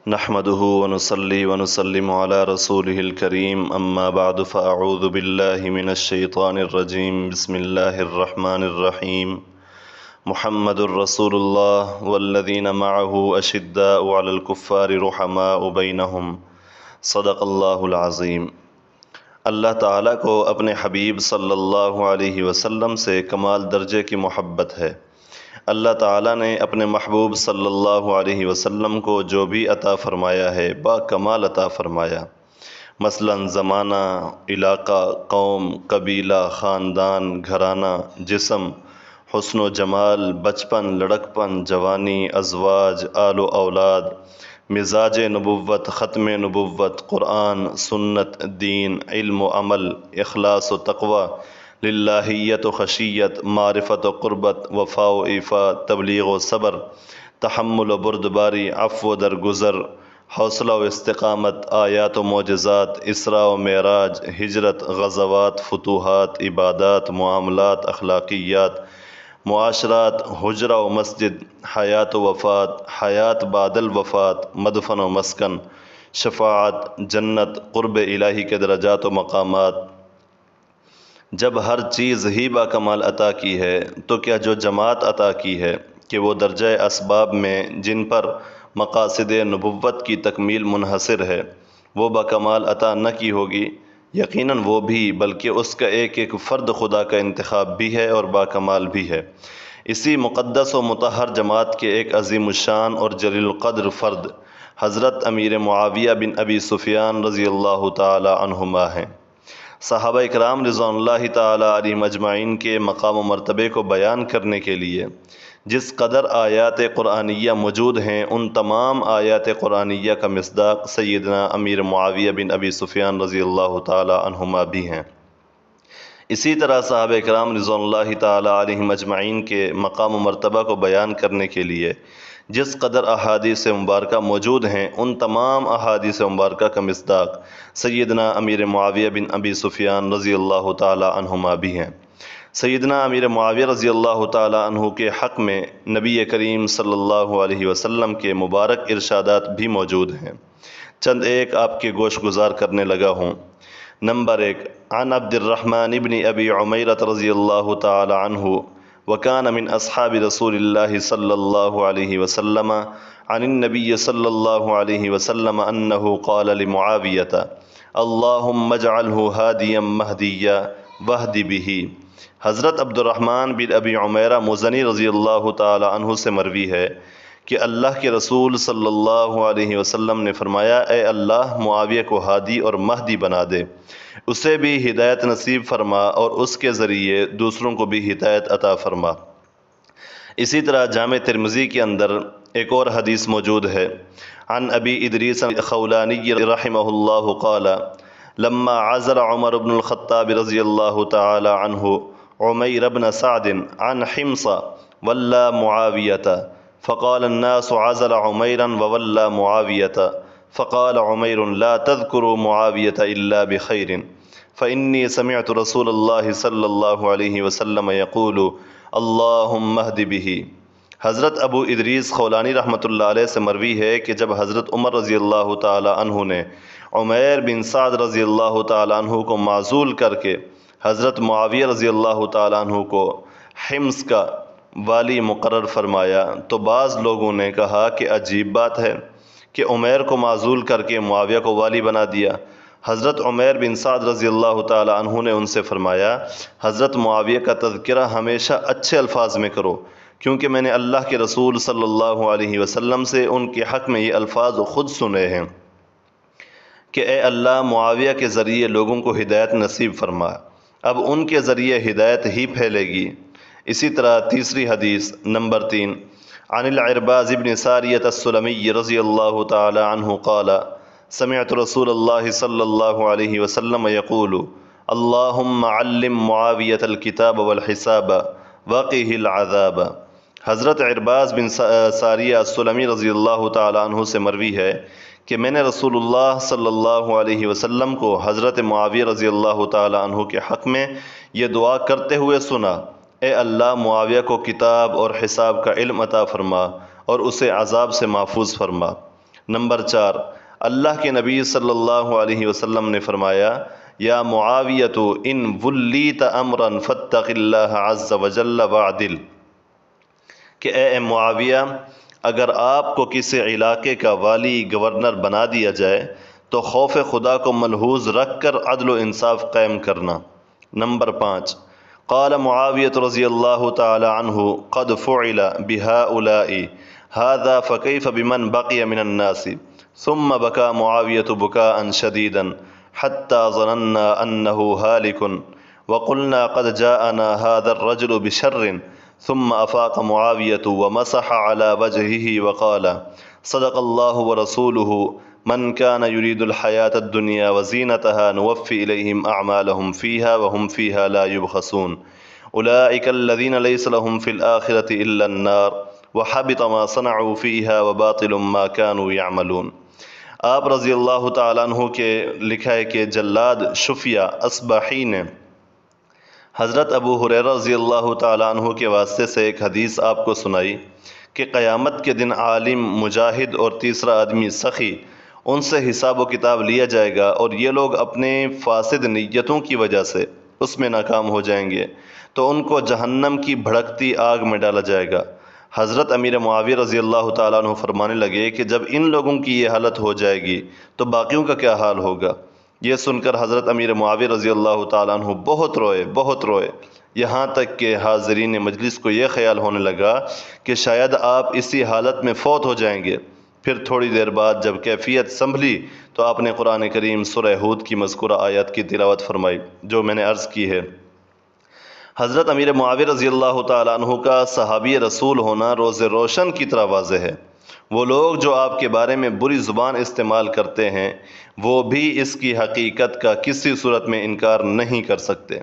نحمده ونصلي ونسلم على رسوله الكريم اما بعد فاعوذ بالله من الشيطان الرجيم بسم الله الرحمن الرحيم محمد رسول الله والذين معه اشداء على الكفار رحماء بينهم صدق اللہ العظیم۔ اللہ تعالیٰ کو اپنے حبیب صلی اللہ علیہ وسلم سے کمال درجے کی محبت ہے۔ اللہ تعالیٰ نے اپنے محبوب صلی اللہ علیہ وسلم کو جو بھی عطا فرمایا ہے با کمال عطا فرمایا، مثلاً زمانہ، علاقہ، قوم، قبیلہ، خاندان، گھرانہ، جسم، حسن و جمال، بچپن، لڑکپن، جوانی، ازواج، آل و اولاد، مزاج نبوت، ختم نبوت، قرآن، سنت، دین، علم و عمل، اخلاص و تقوی، للہیت و خشیت، معرفت و قربت، وفا و ایفا، تبلیغ و صبر، تحمل و بردباری، عفو و درگزر، حوصلہ و استقامت، آیات و معجزات، اسراء و معراج، ہجرت، غزوات، فتوحات، عبادات، معاملات، اخلاقیات، معاشرات، حجرہ و مسجد، حیات و وفات، حیات بعد الوفات، مدفن و مسکن، شفاعت، جنت، قرب الہی کے درجات و مقامات۔ جب ہر چیز ہی با کمال عطا کی ہے تو کیا جو جماعت عطا کی ہے کہ وہ درجہ اسباب میں جن پر مقاصد نبوت کی تکمیل منحصر ہے وہ با کمال عطا نہ کی ہوگی؟ یقیناً وہ بھی، بلکہ اس کا ایک ایک فرد خدا کا انتخاب بھی ہے اور با کمال بھی ہے۔ اسی مقدس و مطہر جماعت کے ایک عظیم الشان اور جلیل القدر فرد حضرت امیر معاویہ بن ابی سفیان رضی اللہ تعالی عنہما ہیں۔ صحابہ اکرام رضوان اللہ تعالی علیہم اجمعین کے مقام و مرتبے کو بیان کرنے کے لیے جس قدر آیات قرآنیہ موجود ہیں، ان تمام آیات قرآنیہ کا مصداق سیدنا امیر معاویہ بن ابی سفیان رضی اللہ تعالی عنہما بھی ہیں۔ اسی طرح صحابہ اکرام رضوان اللہ تعالی علیہم اجمعین کے مقام و مرتبہ کو بیان کرنے کے لیے جس قدر احادیث مبارکہ موجود ہیں، ان تمام احادیث مبارکہ کا مصداق سیدنا امیر معاویہ بن ابی سفیان رضی اللہ تعالی عنہما بھی ہیں۔ سیدنا امیر معاویہ رضی اللہ تعالی عنہ کے حق میں نبی کریم صلی اللہ علیہ وسلم کے مبارک ارشادات بھی موجود ہیں، چند ایک آپ کے گوش گزار کرنے لگا ہوں۔ نمبر 1، عن عبد الرحمن ابن ابی عمیرۃ رضی اللہ تعالی عنہ وكان من اصحاب رسول الله صلى الله عليه وسلم عن النبي صلى الله عليه وسلم انه قال لمعاوية اللهم اجعله هاديا مهديا واهد به۔ حضرت عبد الرحمن بن ابی عمیرہ مزنی رضی اللہ تعالی عنہ سے مروی ہے کہ اللہ کے رسول صلی اللہ علیہ وسلم نے فرمایا، اے اللہ معاویہ کو ہادی اور مہدی بنا دے، اسے بھی ہدایت نصیب فرما اور اس کے ذریعے دوسروں کو بھی ہدایت عطا فرما۔ اسی طرح جامع ترمذی کے اندر ایک اور حدیث موجود ہے، عن ابی ادریس الخولانی رحمہ اللہ قال لما عزل عمر بن الخطاب رضی اللہ تعالی عنہ عمیر بن سعد عن حمص ولا معاویة فقال الناس عزل عميرا وولى معاوية فقال عمير لا تذكروا معاوية إلا بخير فإني سمعت رسول الله صلى الله عليه وسلم يقول اللهم اهد به۔ حضرت ابو ادریس خولانی رحمۃ اللہ علیہ سے مروی ہے کہ جب حضرت عمر رضی اللہ تعالی عنہ نے عمیر بن سعد رضی اللہ تعالی عنہ کو معزول کر کے حضرت معاویہ رضی اللہ تعالی عنہ کو حمص کا والی مقرر فرمایا تو بعض لوگوں نے کہا کہ عجیب بات ہے کہ عمیر کو معزول کر کے معاویہ کو والی بنا دیا۔ حضرت عمیر بن سعد رضی اللہ تعالی عنہ نے ان سے فرمایا، حضرت معاویہ کا تذکرہ ہمیشہ اچھے الفاظ میں کرو، کیونکہ میں نے اللہ کے رسول صلی اللہ علیہ وسلم سے ان کے حق میں یہ الفاظ خود سنے ہیں کہ اے اللہ معاویہ کے ذریعے لوگوں کو ہدایت نصیب فرما، اب ان کے ذریعے ہدایت ہی پھیلے گی۔ اسی طرح تیسری حدیث نمبر 3، عن العرباض بن ساریۃ السلمی رضی اللہ تعالی عنہ قال سمعت رسول اللہ صلی اللہ علیہ وسلم یقول اللہم علم معاویۃ الکتاب والحساب وقہ العذاب۔ حضرت عرباض بن ساریہ السلمی رضی اللہ تعالی عنہ سے مروی ہے کہ میں نے رسول اللہ صلی اللہ علیہ وسلم کو حضرت معاویہ رضی اللہ تعالی عنہ کے حق میں یہ دعا کرتے ہوئے سنا، اے اللہ معاویہ کو کتاب اور حساب کا علم عطا فرما اور اسے عذاب سے محفوظ فرما۔ نمبر 4، اللہ کے نبی صلی اللہ علیہ وسلم نے فرمایا، یا معاویۃ ان ولیت امرا فاتق اللہ عز وجل وعدل، کہ اے معاویہ، اگر آپ کو کسی علاقے کا والی گورنر بنا دیا جائے تو خوف خدا کو ملحوظ رکھ کر عدل و انصاف قائم کرنا۔ نمبر 5، قال معاویۃ رضی اللہ تعالی عنہ قد فعل بہؤلاء هذا فكيف بمن بقي من الناس، ثم بكى معاویۃ بكاء شديدا حتى ظننا انه هالك وقلنا قد جاءنا هذا الرجل بشر، ثم افاق معاویۃ ومسح على وجهه وقال صدق الله ورسوله من كان يريد الحياة الدنيا وزينتها نوفي إليهم أعمالهم فيها وهم فيها لا يبخسون أولئك الذين ليس لهم في الآخرة إلا النار وحبط ما صنعوا فيها وباطل ما كانوا يعملون۔ آپ رضی اللہ تعالیٰ عنہ کے لکھا ہے کہ جلاد شفیہ اصباحی نے حضرت ابو ہریرہ رضی اللہ تعالیٰ عنہ کے واسطے سے ایک حدیث آپ کو سنائی کہ قیامت کے دن عالم، مجاہد اور تیسرا آدمی سخی، ان سے حساب و کتاب لیا جائے گا اور یہ لوگ اپنے فاسد نیتوں کی وجہ سے اس میں ناکام ہو جائیں گے تو ان کو جہنم کی بھڑکتی آگ میں ڈالا جائے گا۔ حضرت امیر معاویہ رضی اللہ تعالیٰ عنہ فرمانے لگے کہ جب ان لوگوں کی یہ حالت ہو جائے گی تو باقیوں کا کیا حال ہوگا؟ یہ سن کر حضرت امیر معاویہ رضی اللہ تعالیٰ عنہ بہت روئے، یہاں تک کہ حاضرین مجلس کو یہ خیال ہونے لگا کہ شاید آپ اسی حالت میں فوت ہو جائیں گے۔ پھر تھوڑی دیر بعد جب کیفیت سنبھلی تو آپ نے قرآن کریم سورہ ہود کی مذکورہ آیت کی تلاوت فرمائی جو میں نے عرض کی ہے۔ حضرت امیر معاویہ رضی اللہ تعالیٰ عنہ کا صحابی رسول ہونا روز روشن کی طرح واضح ہے۔ وہ لوگ جو آپ کے بارے میں بری زبان استعمال کرتے ہیں وہ بھی اس کی حقیقت کا کسی صورت میں انکار نہیں کر سکتے۔